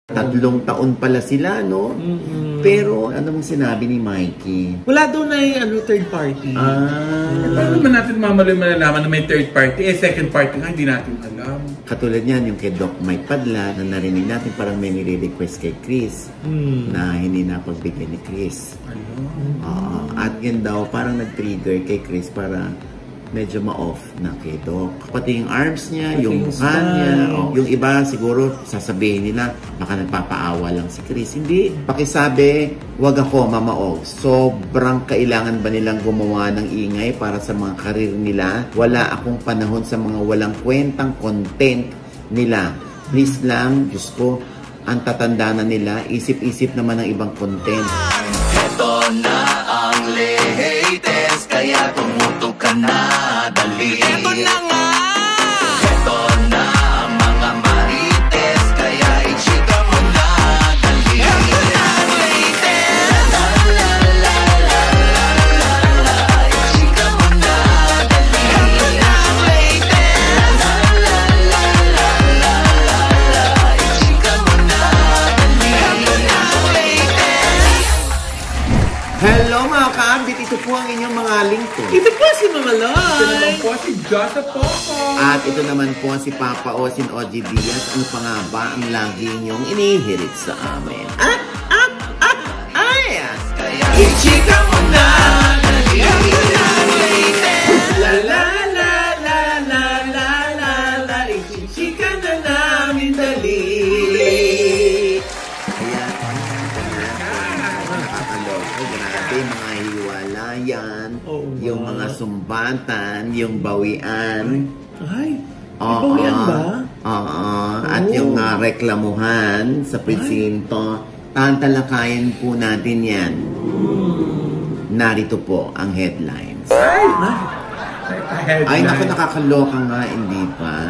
3 taon pala sila, no? Pero ano mong sinabi ni Mikey? Wala daw na yung third party. Paano naman natin malalaman na may third party? Second party nga, hindi natin alam. Katulad yan, yung kay Doc Mike Padla, na narinig natin parang may nire-request kay Chris na hindi napagbigay ni Chris. At yun daw, parang nag-trigger kay Chris para medyo ma-off na kay Doc. Pati yung arms niya, yung mukha niya, yung iba siguro sasabihin nila, baka nagpapaawa lang si Chris. Hindi. Pakisabi, wag ako mamaog. Sobrang kailangan ba nilang gumawa ng ingay para sa mga karir nila? Wala akong panahon sa mga walang kwentang content nila. Please lang, Diyos ko, ang tatanda na nila, isip-isip naman ng ibang content. Ito na ang latest, kaya tumutok ka na, dali. Ito na nga! Ito na ang mga marites, kaya i-chika mo na, dali. Ito na ang latest! La la la la la la la, i-chika mo na, dali. Ito na ang latest! La la la la la la la, i-chika mo na, dali. Ito na ang latest! Hello mga ka-ambit, ito po ang inyong mga lingkod. Ito po si Mama Loy. Ito naman po si Joseph Popo. At ito naman po si Papa Osin OG Diaz. Ano pa nga ba ang lagi niyong inihirit sa amin? I-chika mo na, dali. Ito na ang latest! La la la la la la la la, ichichika na namin dali. Ayan, nakakaloko. Grabe, mga hiwalayan, yung mga sumbatan, yung bawian. Ay, bawian ba? At yung reklamuhan sa presinto. Tantalakayan po natin yan. Narito po ang headlines. Ay, naku, nakakaloka nga, hindi pa.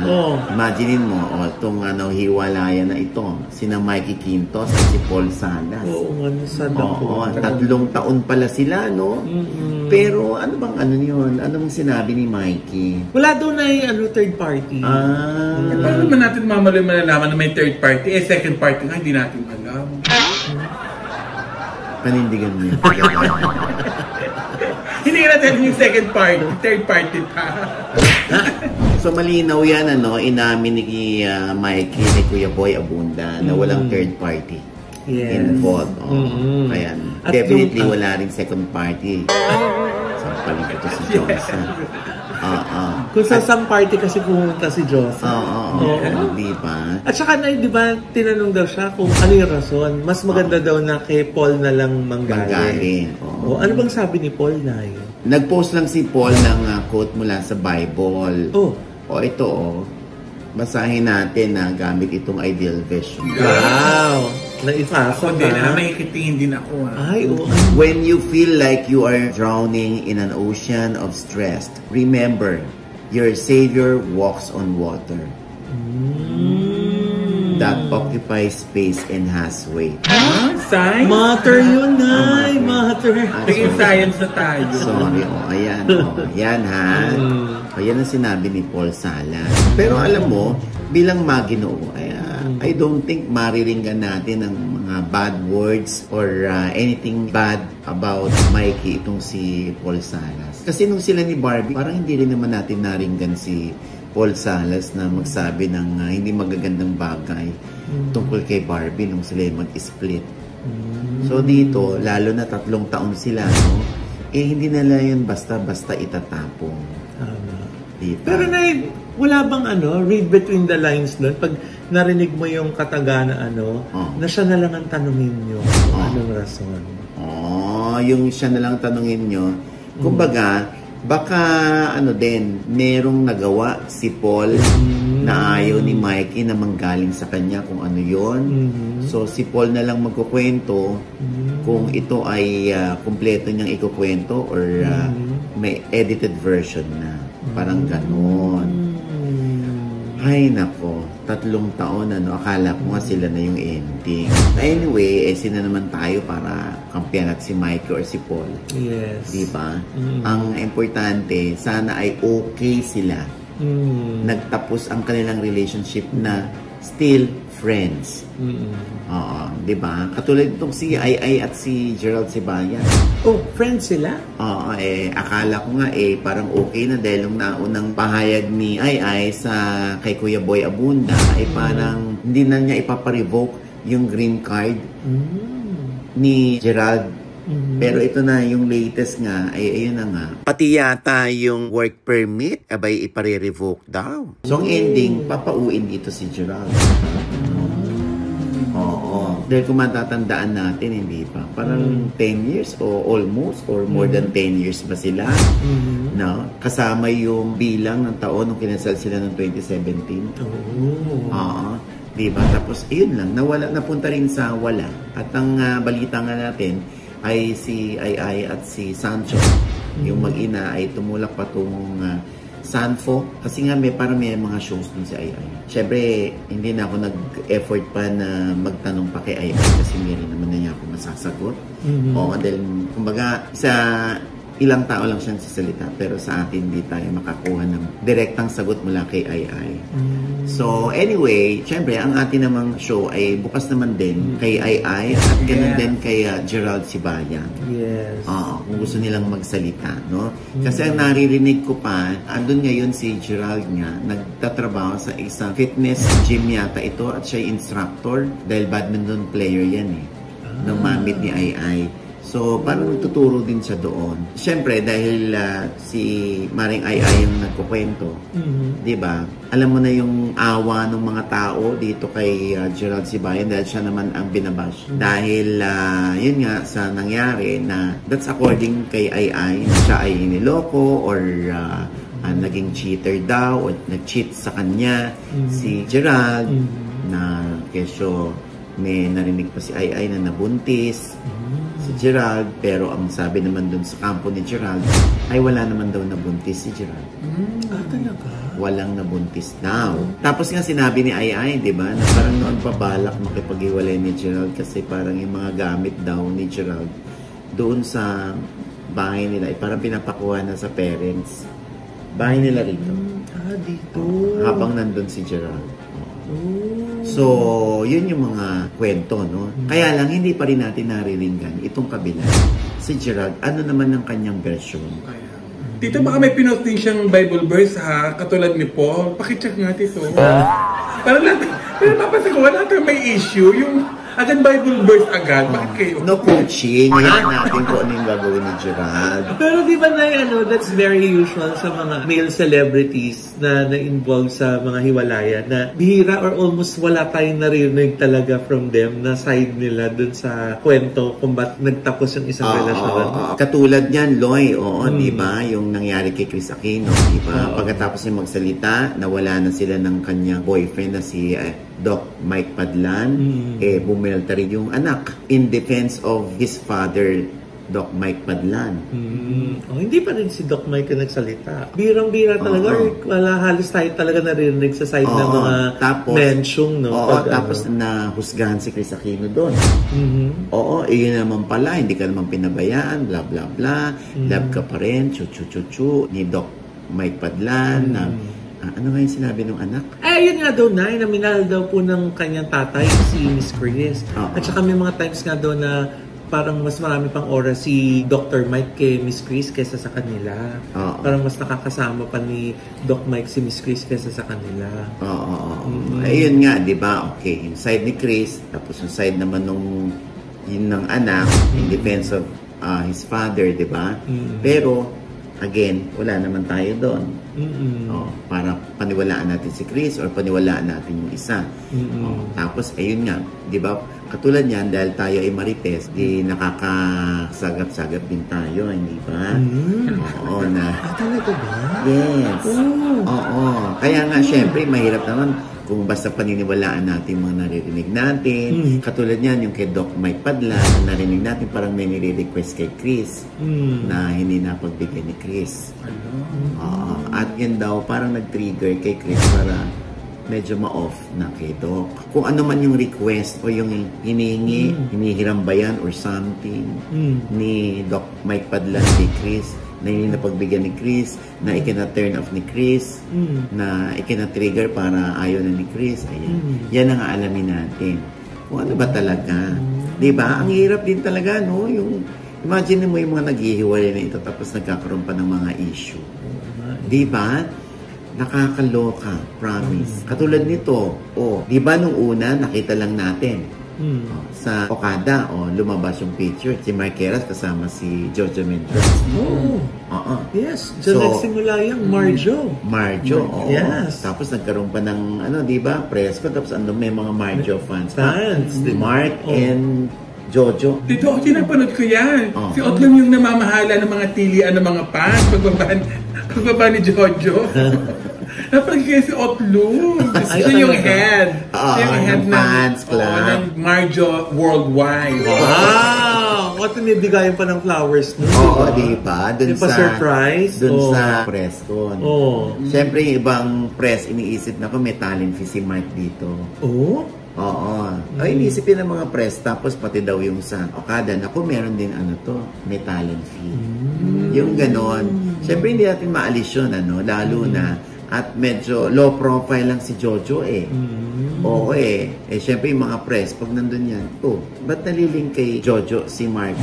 Imaginin mo, itong hiwalayan na ito, sina Mikey Quintos at si Paul Salas. Oo, 3 taon pala sila, no? Pero ano bang yun? Ano mong sinabi ni Mikey? Wala daw na yung third party. Paano naman natin malalaman na may third party? Second party nga, hindi natin alam. Panindigan mo yun. Hindi natin yung second party, third party pa. So malinaw yan, inamin ni Mikey, ni Kuya Boy Abunda, na walang third party involved. Ayan. At Definitely wala rin second party. Sampalin ko to si Johnson. Kung sa isang party kasi pumunta si Joseph. Di ba? At saka na, di ba, tinanong daw siya kung ano yung rason. Mas maganda daw na kay Paul na lang manggaling. Ano bang sabi ni Paul na yun? Nag-post lang si Paul ng quote mula sa Bible. Ito, basahin natin na gamit itong Ideal Vision. Wow! Naipasa Ako din, makikitingin din ako. When you feel like you are drowning in an ocean of stress, remember, your Savior walks on water. That occupies space and has weight. Science? Matter yun, Nay! Matter! Tingin science na tayo. Sorry, ayan. Yan, ha? Yan ang sinabi ni Paul Salas. Pero alam mo, bilang Maginoo, I don't think mariringgan natin ang mga bad words or anything bad about Mikey, itong si Paul Salas. Kasi nung sila ni Barbie, parang hindi rin naman natin naringgan si Paul Salas na magsabi ng hindi magagandang bagay tungkol kay Barbie nung sila mag-split. So dito, lalo na 3 taon sila, no? Hindi nila yun basta-basta itatapong. Diba? Pero wala bang read between the lines doon? Pag narinig mo yung kataga na na siya na lang ang tanungin nyo. Anong rason? Yung siya na lang tanungin nyo. Kumbaga, baka merong nagawa si Paul na ayaw ni Mikey na manggaling sa kanya kung ano yon. So si Paul na lang magkukwento kung ito ay kumpleto niyang ikukwento or may edited version na. Parang ganon. Ay nako, 3 taon akala ko nga sila na yung ending. Anyway, sino naman tayo para kampiyan at si Mikey or si Paul? Yes. Diba? Ang importante, sana ay okay sila. Nagtapos ang kanilang relationship na still friends. Oo, di ba? Katulad itong si Ai at si Gerald Sibayan. Oh, friends sila? Oo, akala ko nga parang okay na dahil nung naunang pahayag ni Ai sa kay Kuya Boy Abunda ay parang hindi na niya ipaparevoke yung green card ni Gerald. Pero ito na yung latest nga, ayun na nga. Pati yata yung work permit, abay ipare-revoke daw. So ang ending, papauin dito si Gerald. Oo. Dahil kung matatandaan natin, hindi pa. Parang 10 years o almost or more than 10 years ba sila? No? Kasama yung bilang ng taon nung kinasal sila ng 2017. Oo. Diba? Tapos, ayun lang. Nawala, napunta rin sa wala. At ang balita nga natin ay si Ai at si Sancho. Yung mag-ina ay tumulak patungong Sanfo. Kasi nga parang may mga shows dun si Ai. Siyempre, hindi na ako nag-effort pa na magtanong pa kay Ai kasi meron naman na niya ako masasagot. Oo, dahil kumbaga sa ilang tao lang siyang sasalita pero sa atin hindi tayo makakuha ng direktang sagot mula kay Ai. So anyway, syempre ang atin namang show ay bukas naman din kay Ai at ganun din kay Gerald Sibayan. Yes. Kung gusto nilang magsalita, no? Kasi ang naririnig ko pa, andun ngayon si Gerald nga, nagtatrabaho sa isang fitness gym yata ito at siya instructor dahil badminton player yan nung mamit ni Ai. So, parang nagtuturo din siya doon. Siyempre, dahil si Maring Ai yung nagkukwento, di ba? Alam mo na yung awa ng mga tao dito kay Gerald Sibayan dahil siya naman ang binabash. Dahil, yun nga, sa nangyari na that's according kay Ai, siya ay niloko or naging cheater daw o nag-cheat sa kanya si Gerald na kesyo may narinig pa si Ai na nabuntis si Gerald, pero ang sabi naman dun sa kampo ni Gerald ay wala naman daw nabuntis si Gerald. Talaga? Walang nabuntis daw. Tapos nga sinabi ni Ai, di ba, na parang noon pa balak makipag-iwalay ni Gerald kasi parang yung mga gamit daw ni Gerald doon sa bahay nila ay parang pinapakuha na sa parents. Bahay nila rito. Dito. Habang nandun si Gerald. So, yun yung mga kwento, no? Kaya lang, hindi pa rin natin nariringgan itong kabila. Si Gerald, ano naman ang kanyang version? Tito, baka may pinost din siyang Bible verse ha, katulad ni Paul. Pakicheck nga, Tito. Parang natin, pero napansin ko, wala tayong may issue. Yung agad Bible verse agad, bakit kayo? No coaching, ngayon natin kung ano yung gagawin ni Gerald. Pero di ba na that's very usual sa mga male celebrities na na-involve sa mga hiwalayan na bihira or almost wala tayong naririnig talaga from them na side nila dun sa kwento kung ba't nagtapos yung isang relasyon. Katulad niyan, Loy, di ba? Yung nangyari kay Chris Aquino, di ba? Pagkatapos niya magsalita, nawala na sila ng kanyang boyfriend na si Doc Mike Padlan, bumelta rin yung anak in defense of his father, Doc Mike Padlan. Hindi pa rin si Doc Mike na nagsalita. Birang-bira talaga. Wala, halos tayo talaga naririnig sa side ng mga mensyong, no? Tapos nahusgahan si Chris Aquino doon. Yun naman pala, hindi ka naman pinabayaan, bla bla bla. Love ka pa rin, chu-chu-chu-chu, ni Doc Mike Padlan, ano nga yung sinabi ng anak? Yun nga daw na minahal daw po ng kanyang tatay, si Miss Chris. At saka may mga times nga daw na parang mas marami pang oras si Dr. Mike kay Miss Chris kaysa sa kanila. Parang mas nakakasama pa ni Doc Mike si Miss Chris kaysa sa kanila. Ayun nga, di ba? Okay, yung side ni Chris, tapos yung side naman yun ng anak, in defense of his father, di ba? Pero, again, wala naman tayo doon. Para paniwalaan natin si Chris or paniwalaan natin yung isa. Tapos, ayun nga, di ba? Katulad niyan, dahil tayo ay marites, di nakakasagap-sagap din tayo, hindi ba? Talaga ba? Yes. Kaya nga, syempre, mahirap naman kung basta paniniwalaan natin mga naririnig natin. Katulad niyan, yung kay Doc Mike Padlan, narinig natin parang may nire-request kay Chris na hindi napagbigay ni Chris. At yun daw, parang nag-trigger kay Chris para medyo ma-off na kay Doc. Kung ano man yung request o yung hinihingi, hinihiram ba yan or something ni Doc Mike Padlan kay Chris, na hindi napagbigyan ni Chris, na ikina-turn off ni Chris, na ikina-trigger para ayaw na ni Chris. Ayan. Yan ang aalamin natin. Kung ano ba talaga. Diba? Ang hirap din talaga, no? Yung, imagine mo yung mga naghihiwalay na ito tapos nagkakaroon pa ng mga issue. Diba? Nakakaloka, promise. Katulad nito, diba nung una, nakita lang natin, sa Okada, lumabas yung picture, si Marqueras kasama si Jojo Mendoza. Yes, dyan nagsimula yung Marjo. Yes. Tapos nagkaroon pa ng, diba, press ko, tapos may mga Marjo fans. Mark and Jojo. Dito ako sinapanood ko yan. Si Otlum yung namamahala ng mga tilian ng mga fans pagbaba ni Jojo. Napagkaya si Otlum. Ito yung head. Yung head ng fans club. Ng Marjo Worldwide. Wow! At tinibigayan pa ng flowers nun. Oo, diba? Dun sa surprise. Dun sa press con. Siyempre, yung ibang press, iniisip na ko may talent fee si Mark dito. Oo. Ay, inisipin ng mga press, tapos pati daw yung sa Okada, naku, meron din may talent fee. Yung ganon. Siyempre, hindi natin maalis yun, lalo na, at medyo low profile lang si Jojo Oo siyempre yung mga press, pag nandun yan, ba't naliling kay Jojo si Mark?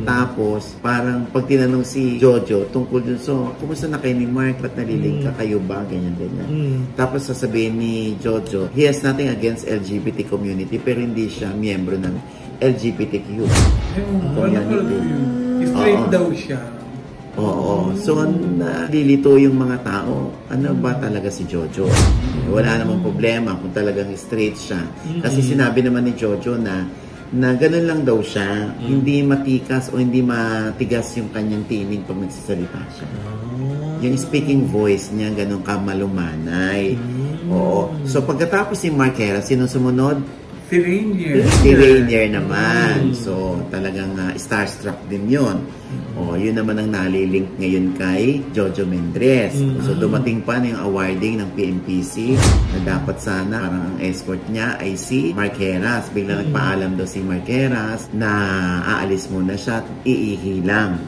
Tapos, parang pag tinanong si Jojo tungkol dun, kumusta na kayo ni Mark? Ba't naliling ka? Kayo ba? Ganyan. Tapos sasabihin ni Jojo, he has nothing against LGBT community, pero hindi siya miyembro ng LGBTQ community. Straight daw siya. So, nalilito yung mga tao. Ano ba talaga si Jojo? Wala namang problema kung talagang straight siya. Kasi sinabi naman ni Jojo na ganun lang daw siya. Hindi matikas o hindi matigas yung kanyang tinig pag nagsasalita siya. Yung speaking voice niya, ganun kamalumanay. So, pagkatapos si Marqueras, sino sumunod? Si Rainier. Si Rainier naman. So, talagang starstruck din yun. Yun naman ang nalilink ngayon kay Jojo Mendrez. So, dumating pa na yung awarding ng PMPC na dapat sana parang ang escort niya ay si Marqueras. Bigla nagpaalam daw si Marqueras na aalis muna siya at iihi lang.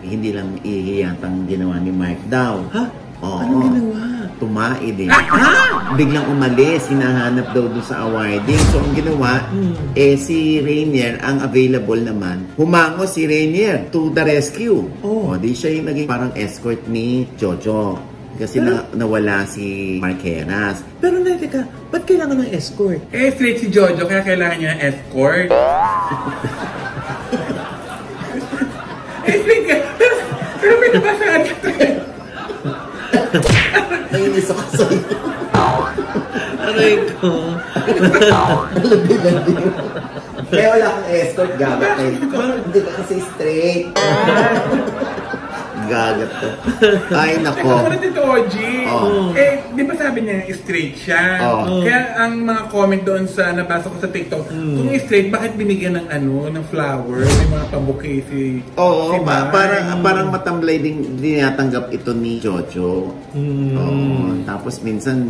Hindi lang iihi yatang ginawa ni Mark daw. Anong ginawa? Tumae din. Biglang umalis, hinahanap daw doon sa awarding. So, ang ginawa, si Rainier, ang available naman, humango si Rainier to the rescue. Di siya yung naging parang escort ni Jojo. Kasi nawala si Marqueras. Pero teka, ba't kailangan ng escort? Straight si Jojo, kaya kailangan niya ng escort. Straight ka. Pero may nabasaan ka ito. Nainis ako sa'yo. Aray ko. Labi-labi. Kaya wala akong escort, gagat. Hindi ka kasi straight. Gagat to. Ay, nako. Ano dito, OG? Di ba sabi niya straight siya? Kaya ang mga comment doon sa nabasa ko sa TikTok, kung straight, bakit binigyan ng ng flower? May mga pabuke si parang matamlay din dinatanggap ito ni Jojo. Tapos minsan,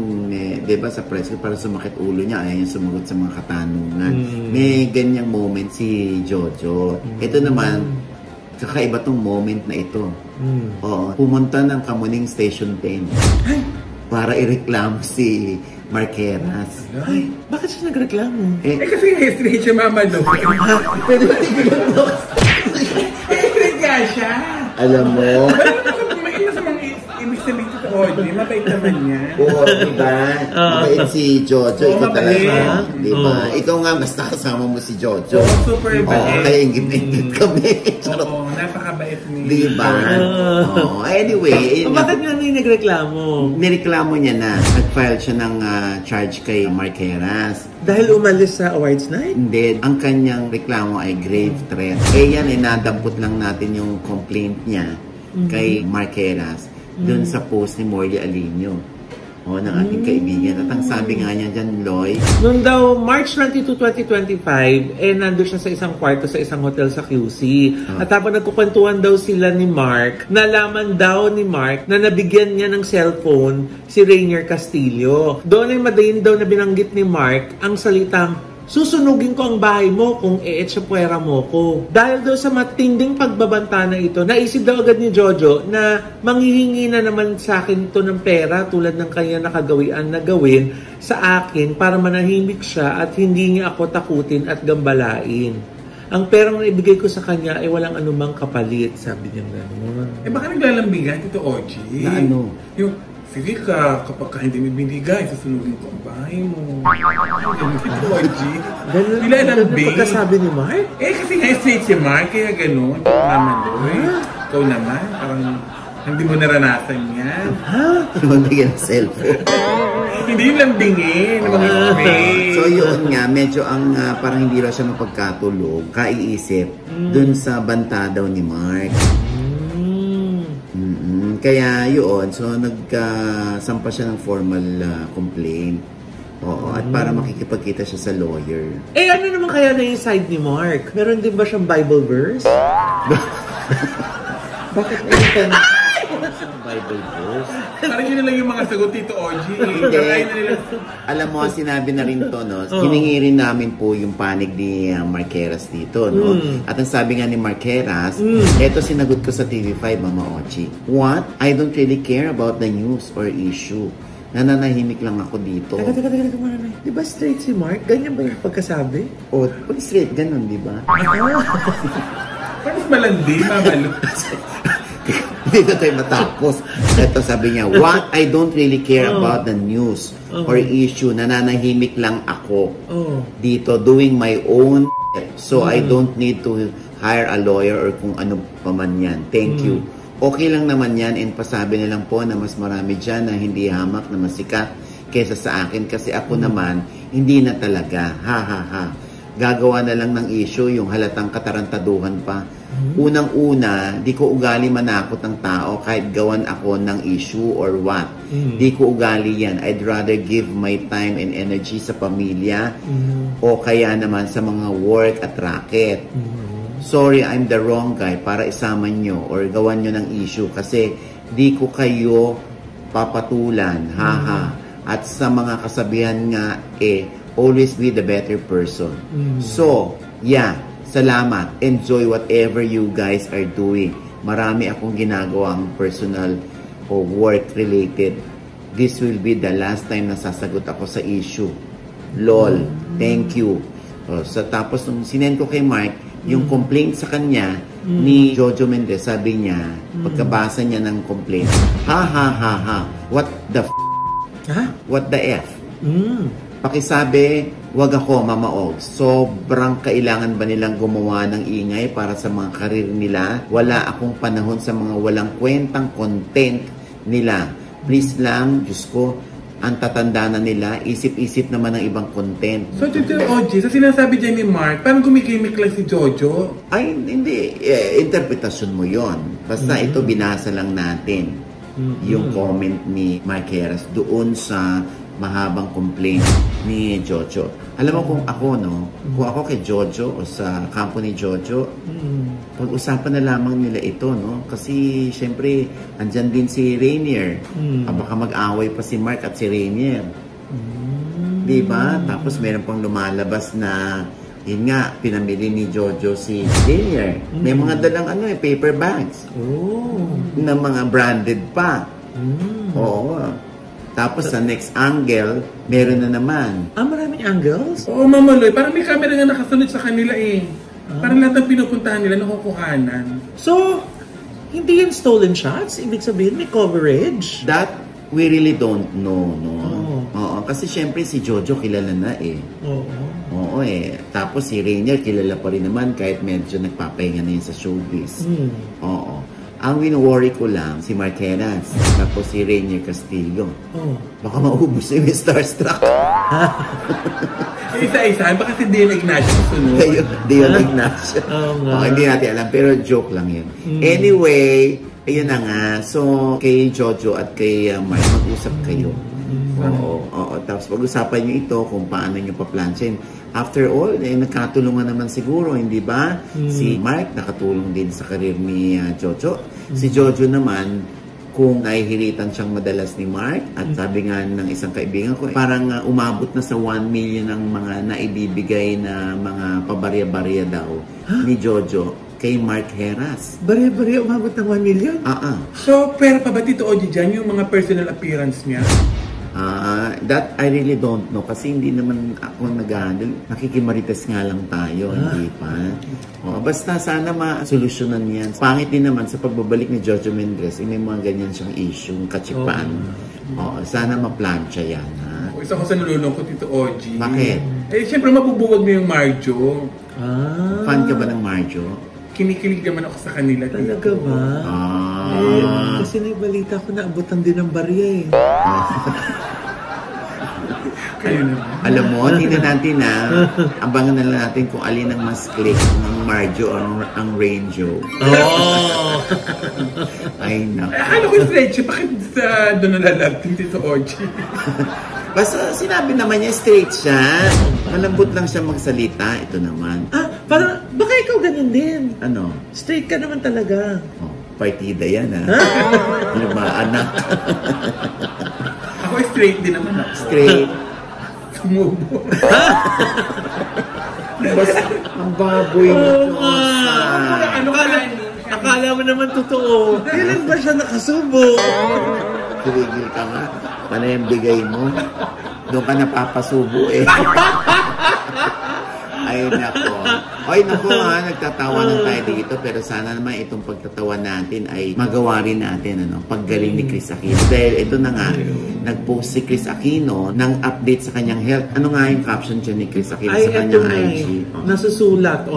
di ba sa press ko, parang sumakit ulo niya, ayaw niya sumagot sa mga katanungan. May ganyang moment si Jojo. Ito naman, kakaiba tong moment na ito. Pumunta ng Kamuning Station 10 para ireklamo si Marqueras. Ay, bakit siya nagreklamo? Kasi straight siya, mama, no? Pwede ba tigil ito? Straight nga siya. Alam mo? May isa mga ibig sabihin ito, OG, mabait naman niya. Diba? Mabait si Jojo. Ikaw talaga. Diba? Ikaw nga, basta kasama mo si Jojo. Super bait. Kaya ingit-ingit kami. Napakabait niya. Diba? Anyway. Bakit nga nagreklamo? Nireklamo niya na. Nag-file siya ng charge kay Marqueras. Dahil umalis sa awards night? Hindi. Ang kanyang reklamo ay grave threat. Yan ay nadampot lang natin yung complaint niya kay Marqueras doon sa post ni Morley Alinio ng ating kaibigan. At ang sabi nga niya dyan, Loy, noong daw March 22, 2025, nandun siya sa isang kwarto sa isang hotel sa QC. At habang nagkukwentuhan daw sila ni Mark, nalaman daw ni Mark na nabigyan niya ng cellphone si Rainier Castillo. Doon ay madayin daw na binanggit ni Mark ang salitang susunugin ko ang bahay mo kung eetsapwera mo ko. Dahil daw sa matinding pagbabanta na ito, naisip daw agad ni Jojo na manghihingi na naman sa akin ito ng pera tulad ng kanya nakagawian na gawin sa akin para manahimik siya at hindi niya ako takutin at gambalain. Ang perang na ibigay ko sa kanya ay walang anumang kapalit, sabi niya gano'n. Baka naglalambingan ito, OG. Na ano? Yung, sige ka, kapag ka hindi mo binigay, susunugin ko ang bahay mo. Ito, OG. Ganun pagkasabi ni Mark? Kasi nga straight si Mark, kaya gano'n. Mamaloy. Ikaw naman, parang hindi mo naranasan yan. Ha? Magbigyan ng cellphone. Hindi yung lambingin. So yun nga, medyo ang parang hindi raw siya mapagkatulog, kaiisip dun sa banta daw ni Mark. Kaya yun, so nagsampa siya ng formal complaint. Oo, at para makikipagkita siya sa lawyer. Eh ano naman kaya na yung side ni Mark? Meron din ba siyang Bible verse? Bakit anytime Bible verse? Parang yun na lang yung mga sagot dito, OG. Hindi. Alam mo, sinabi na rin to, no? Hiningi rin namin po yung panig ni Marqueras dito, no? At ang sabi nga ni Marqueras, eto sinagot ko sa TV5, Mama Ochi. What? I don't really care about the news or issue. Nananahimik lang ako dito. Teka muna na. Di ba straight si Mark? Ganyan ba yung pagkasabi? O, pag straight, ganun, di ba? Parang malandi, mamalo. Dito tayo matapos. Ito sabi niya, what? I don't really care about the news or issue. Nananahimik lang ako dito doing my own so I don't need to hire a lawyer or kung ano pa man yan. Thank you. Okay lang naman yan and pasabi na lang po na mas marami dyan na hindi hamak na masikat kesa sa akin kasi ako naman hindi na talaga. Ha ha ha. Gagawa na lang ng issue yung halatang katarantaduhan pa. Unang-una, di ko ugali manakot ng tao kahit gawan ako ng issue or what. Di ko ugali yan. I'd rather give my time and energy sa pamilya o kaya naman sa mga work at racket. Sorry, I'm the wrong guy para isama nyo or gawan nyo ng issue kasi di ko kayo papatulan. Haha. At sa mga kasabihan nga, always be the better person. So, yeah. Salamat. Enjoy whatever you guys are doing. Marami akong ginagawang personal o work-related. This will be the last time na sasagot ako sa issue. LOL. Thank you. So, tapos, nung sinend ko kay Mark, yung complaint sa kanya ni Jojo Mendez, sabi niya, pagkabasa niya ng complaint, ha ha ha ha, what the f***? Ha? What the F? Pakisabi, wag ako, Mama Og. Sobrang kailangan ba nilang gumawa ng ingay para sa mga karir nila? Wala akong panahon sa mga walang kwentang content nila. Please lang, Diyos ko, ang tatanda na nila, isip-isip naman ng ibang content. So, Tito OG, sa sinasabi dyan ni Mark, parang gumigimik lang si Jojo? Ay, hindi. Interpretasyon mo yon. Basta ito, binasa lang natin yung comment ni Marqueras doon sa mahabang complaint ni Jojo. Alam mo kung ako, no? Kung ako kay Jojo o sa kampo ni Jojo, pag-usapan na lamang nila ito, no? Kasi, syempre, andyan din si Rainier. Baka mag-away pa si Mark at si Rainier. Diba? Tapos, meron pang lumalabas na, yun nga, pinamili ni Jojo si Rainier. May mga dalang, paper bags. Na mga branded pa. Oo. Tapos sa next angle, meron na naman. Maraming angles? Oo, Mamaloy. Parang may camera nga nakasunod sa kanila Parang lahat ng pinupuntahan nila nakukuhanan. So, hindi yan stolen shots? Ibig sabihin, may coverage? That, we really don't know, no? Oo. Kasi syempre si Jojo kilala na Oo, Tapos si Rainier kilala pa rin naman kahit medyo nagpapahinga na yun sa showbiz. Oo. Ang wino-worry ko lang, si Marqueras, tapos si Rainier Castillo. Baka maubos yung starstruck. Isa-isa, baka si Dion Ignacio sunod. Dion Ignacio. Hindi natin alam, pero joke lang yun. Anyway, ayun na nga. So, kay Jojo at kay Mark, mag-usap kayo. Oo. Tapos pag-usapan nyo ito kung paano nyo pa-plansyin. After all, nagkatulungan naman siguro, hindi ba? Si Mark nakatulong din sa karir ni Jojo. Si Jojo naman, kung nahihilitan siyang madalas ni Mark. At sabi nga ng isang kaibigan ko, parang umabot na sa 1 million ang mga naibibigay na mga pabarya-barya daw ni Jojo kay Mark Heras. Barya-barya umabot ng 1 million? So, pera pa ba Tito Oji dyan yung mga personal appearance niya? That I really don't know kasi hindi naman ako nag-handle. Nakikimarites nga lang tayo, hindi pa. Basta sana ma-solusyonan yan. Pangit din naman sa pagbabalik ni Jojo Mendres, may mga ganyan siyang issue, kachipan. Sana ma-plancha yan, ha? Isa ko sa nalulungkot Tito Oji. Bakit? Siyempre mabubuwag na yung Marjo. Fan ka ba ng Marjo? Kinikilig naman ako sa kanila. Talaga ba? Kasi naibalita ko na abutan din ng barya eh. Kayo naman. Alam mo, tingnan natin abangan na lang natin kung alin ang mas click, ang Marjo o ang Ranjo. Ay, naku. Ano ko straight siya? Bakit doon nalalagting Tito Oji? Basta sinabi naman niya straight siya. Malambot lang siya magsalita. Ito naman. Parang, baka ikaw ganyan din. Ano? Straight ka naman talaga. Partida yan, Ano ba, anak? Ako straight din naman ako. Straight. Sumubo. Basta, ang baboy nito. Akala mo naman totoo. Kailan ba siya nakasubo? Tumigil ka nga. Paano yung bigay mo? Doon ka napapasubo eh. Ay, nako. Ay, nako nagtatawanan tayo dito. Pero sana naman itong pagtatawa natin ay magawa rin natin, paggaling ni Chris Aquino. Dahil ito na nga, nag-post si Chris Aquino ng update sa kanyang health. Ano nga yung caption dyan ni Chris Aquino sa kanyang IG? Nasusulat,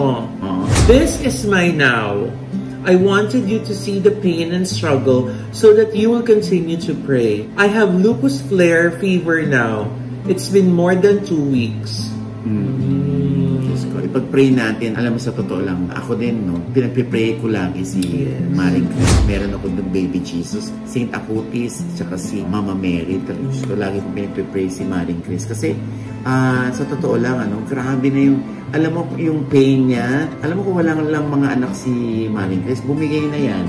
This is my now. I wanted you to see the pain and struggle so that you will continue to pray. I have lupus flare fever now. It's been more than 2 weeks. Ipag-pray natin. Alam mo, sa totoo lang, ako din, pinagpipray ko lagi si Maring Chris. Meron ako ng Baby Jesus, Saint Acutis, tsaka si Mama Mary. So, lagi ko pinagpipray si Maring Chris. Kasi, sa totoo lang, grabe na yung, alam mo, yung pain niya. Alam mo, kung wala lang mga anak si Maring Chris, bumigay na yan.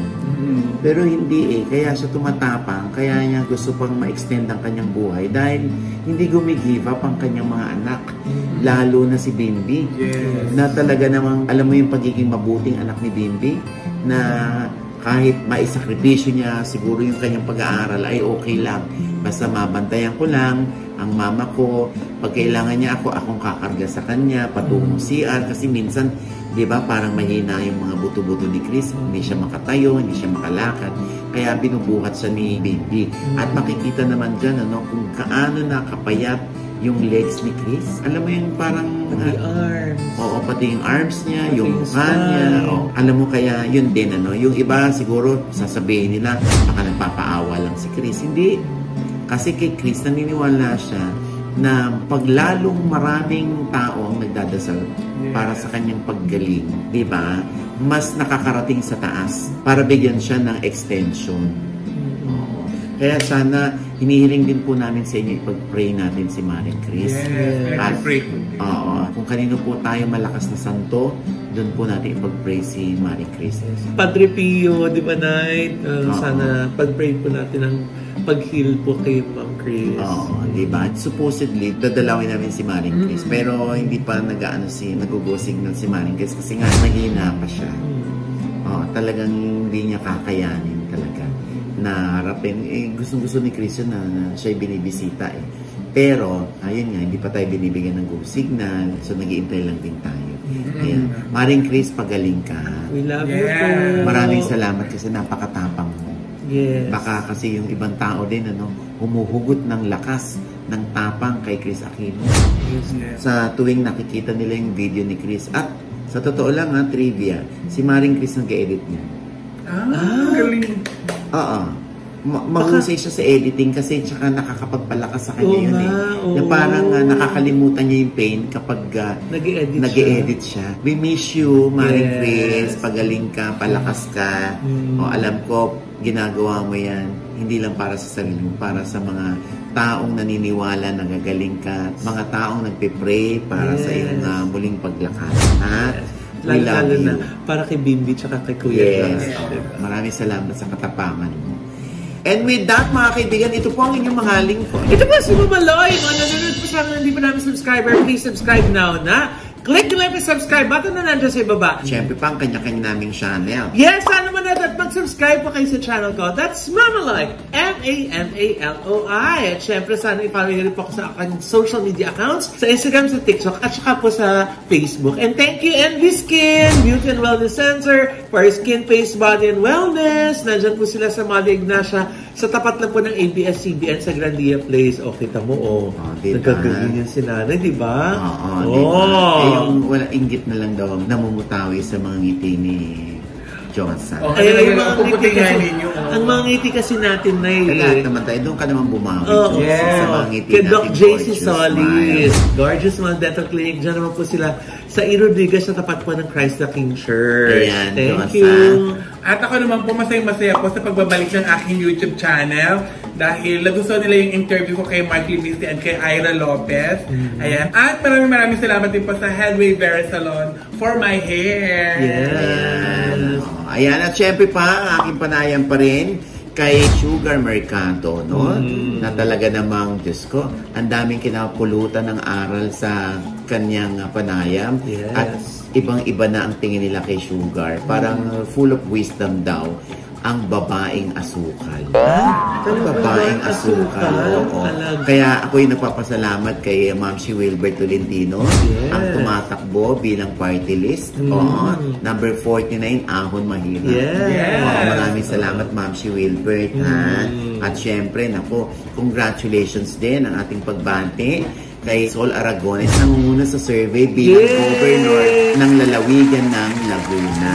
Pero hindi kaya siya tumatapang, kaya niya gusto pang ma-extend ang kanyang buhay dahil hindi gumigive up ang kanyang mga anak. Lalo na si Bimbi. Na talaga namang, alam mo yung pagiging mabuting anak ni Bimbi, na kahit maisakripisyo niya siguro yung kanyang pag-aaral ay okay lang. Basta mabantayan ko lang ang mama ko. Pag kailangan niya akong kakarga sa kanya, patungong CR. Kasi minsan, di ba, parang mahina yung mga buto-buto ni Chris. Hindi siya makatayo, hindi siya makalakad. Kaya binubuhat siya ni Bimbi. At makikita naman dyan, kung kaano nakapayat yung legs ni Chris. Alam mo yung parang... Pati arms. Oo, pati yung arms niya, yung mukha niya. Alam mo kaya yun din, yung iba siguro sasabihin nila, baka nagpapaawa lang si Chris. Hindi. Kasi kay Chris, naniniwala siya na paglalong maraming tao ang nagdadasal para sa kanyang paggaling, di ba? Mas nakakarating sa taas para bigyan siya ng extension. Kaya sana, hinihiling din po namin sa inyo ipag-pray natin si Maring Chris. At, kung kanino po tayo malakas na santo, doon po natin ipag-pray si Maring Chris. Padre Pio, di ba, Night? Sana pag-pray po natin ang pag-heal po kay Ma'am Chris. Di ba? Supposedly, dadalawin namin si Maring Chris. Pero hindi pa nag-go-signal si Maring Chris kasi nga, mahina pa siya. Talagang hindi niya kakayanin talaga na harapin. Gusto-gusto ni Chris na siya'y binibisita Pero, ayun nga, hindi pa tayo binibigyan ng go signal. So, nag-iintay lang din tayo. Ayan. Maring Chris, pagaling ka. We love you po. Maraming salamat kasi napakatapang mo. Yes. Baka kasi yung ibang tao din, humuhugot ng lakas ng tapang kay Chris Aquino. Yes. Sa tuwing nakikita nila yung video ni Chris. At, sa totoo lang trivia, si Maring Chris nag-edit niya. Galing. Mahusay siya sa editing kasi tsaka nakakapagpalakas sa kanya yun na parang nakakalimutan niya yung pain kapag nag-e-edit siya. We miss you, Maring Chris. Pagaling ka, palakas ka. Alam ko, ginagawa mo yan. Hindi lang para sa sarili mo, para sa mga taong naniniwala, nagagaling ka. Mga taong nagpe-pray para sa iyong muling paglakas. We love you. Para kay Bimbi tsaka kay Kuya. Maraming salamat sa katapangan mo. And with that, mga kaibigan, ito po ang inyong mga lingkod. Ito po si Mama Loy. Mga nanonood po sa mga hindi pa namin subscriber, please subscribe now na. Click the like and subscribe button na nandiyan sa ibaba. Siyempre pa ang kanya-kanya naming channel. Yes, sana man at mag-subscribe po kayo sa channel ko. That's Mama Loy. M-A-M-A-L-O-I. At syempre, sana i-follow nyo rin po ako sa aking social media accounts, sa Instagram, sa TikTok, at saka po sa Facebook. And thank you, Envy Skin, Beauty and Wellness Center, for skin, face, body, and wellness. Nandiyan po sila sa Mother Ignacia, sa tapat lang po ng ABS-CBN sa Grandia Place. O, kita mo, nagkagaling yan si nanay, di ba? Oo, yung wala inggit na lang daw namumutawi sa mga ngiti ni Johnson. Ang mga ngiti kasi natin na lahat naman tayo, doon ka naman bumawi. Sa mga ngiti kay Doc JC Solis. Gorgeous Smile Dental Clinic. Diyan naman po sila sa E. Rodriguez sa tapat po ng Christ the King Church. Ayan, thank you. At ako naman po, masaya-masaya po sa pagbabalik ng aking YouTube channel dahil nagustuhan nila yung interview ko kay Mark Libisi and kay Ira Lopez. Ayan. At maraming salamat din po sa Headway Vera Salon for my hair. Yes. Ayan, at syempre pa, ang aking panayam pa rin kay Sugar Mercado, no? Na talaga namang, Diyos ko, ang daming kinapulutan ng aral sa kanyang panayam. Yes. At ibang-iba na ang tingin nila kay Sugar. Parang full of wisdom daw ang babaeng asukal. Ang babaeng asukal. Oo. Kaya ako yung nagpapasalamat kay Ma'am si Wilbert Tolentino, ang tumatakbo bilang party list. Oo. Number 49, Ahon Mahirap. Maraming salamat, Ma'am si Wilbert. At syempre, nako, congratulations din ang ating pagbante kay Sol Aragones, nangunguna sa survey bilang governor ng lalawigan ng Laguna.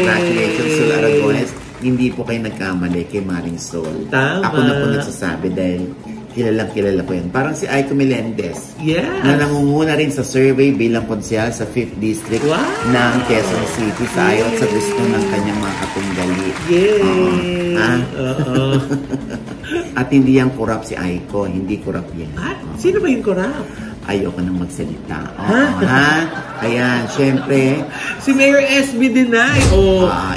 Congratulations, Sol Aragones. Hindi po kayo nagkamali kay Maring Sol. Tama. Ako na po nagsasabi dahil kilala ko yan. Parang si Aiko Melendez. Yes. Na nangunguna rin sa survey bilang konsyal sa 5th District ng Quezon City sa ayon sa gusto ng kanyang mga katunggali. At hindi yan korap si Aiko. Hindi korap yan. Sino ba yung korap? Ayoko nang magsalita. Ayan, syempre. Si Mayor SB Dinay.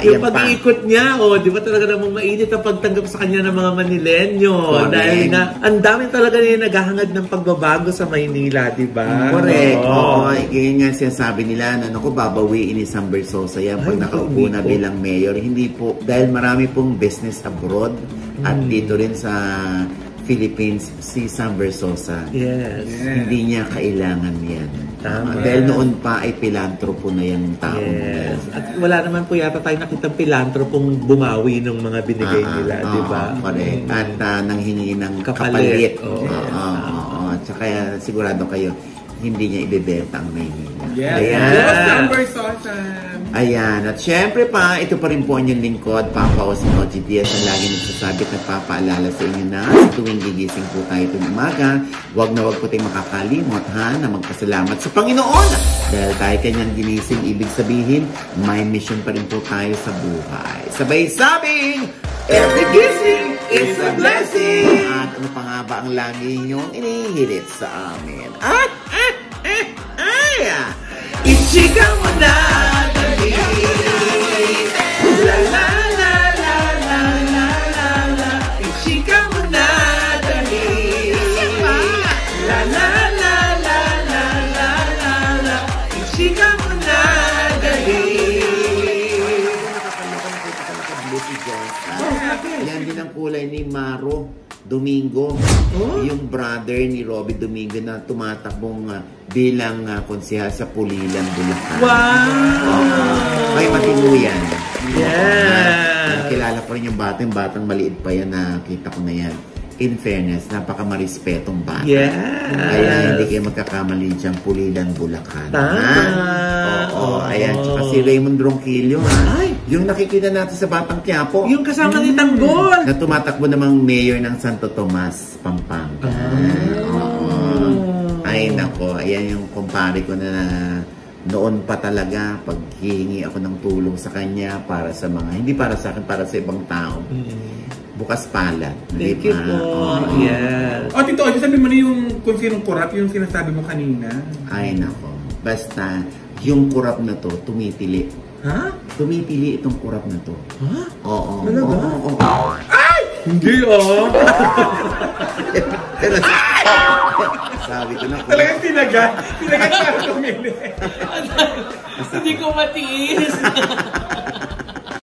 Yung pag-iikot niya. Di ba talaga namang mainit ang pagtanggap sa kanya ng mga Manilenyo. Dahil nga, ang dami talaga niya naghahangad ng pagbabago sa Maynila, di ba? Correct. Yun nga sinasabi nila na naku, babawiin ni Sam Bersosa yan pag nakaupo na bilang mayor. Hindi po, dahil marami pong business abroad at dito rin sa Philippines, si Sam Bersosa. Hindi niya kailangan yan. Dahil noon pa ay pilantropo na yung tao. At wala naman po yata tayo nakitang pilantropong bumawi ng mga binigay nila, di ba? Correct. At nanghingi ng kapalit. At kaya sigurado kayo, hindi niya ibebenta ang Maynila. Sam Bersosa. Ayan. At syempre pa, ito pa rin po ang inyong lingkod, Papa Osinoji Diaz, ang lagi nagsasabi at nagpapaalala sa inyo na sa tuwing gigising po tayo itong umaga, wag po tayong makakalimot na magpasalamat sa Panginoon. Dahil tayo kanyang ginising, ibig sabihin, may mission pa rin po tayo sa buhay. Sabay sabing, every gising is a blessing! At ano pa nga ba ang lagi inyong inihirit sa amin? Ichika mo na! La la la la la la la la. Ichika mo na dali. La la la la la la la la. Ichika mo na dali. Si Johnson. Yan din ang kulay ni Maro Domingo. Yung brother ni Robby Domingo na tumatakbong bilang konsehal sa Pulilan, Bulacan. May matino yan. Kilala ko rin yung batang maliit pa yan, nakita ko na yan. In fairness, napaka-marespetong bata. Kaya hindi kayo magkakamali dyan, Pulilan, Bulacan. Ayan. Tsaka si Raymond Ronquillo, yung nakikita natin sa Batang Quiapo. Yung kasama ni Tanggol. Na tumatakbo namang mayor ng Santo Tomas, Pampanga. Ay, nako. Ayan yung kumpare ko na noon pa talaga, pag hihingi ako ng tulong sa kanya para sa mga, hindi para sa akin, para sa ibang tao. Bukas palad. Thank you po. Tito, sabi mo na yung kung sinong kurap, yung sinasabi mo kanina. Ay, nako. Basta, yung kurap na to, tumitili. Tumitili itong kurap na to. Oo. Talaga? Ay! Hindi Sabi ko na. Talagang tinagat. Tinagat sa tumili. Hindi ko matiis.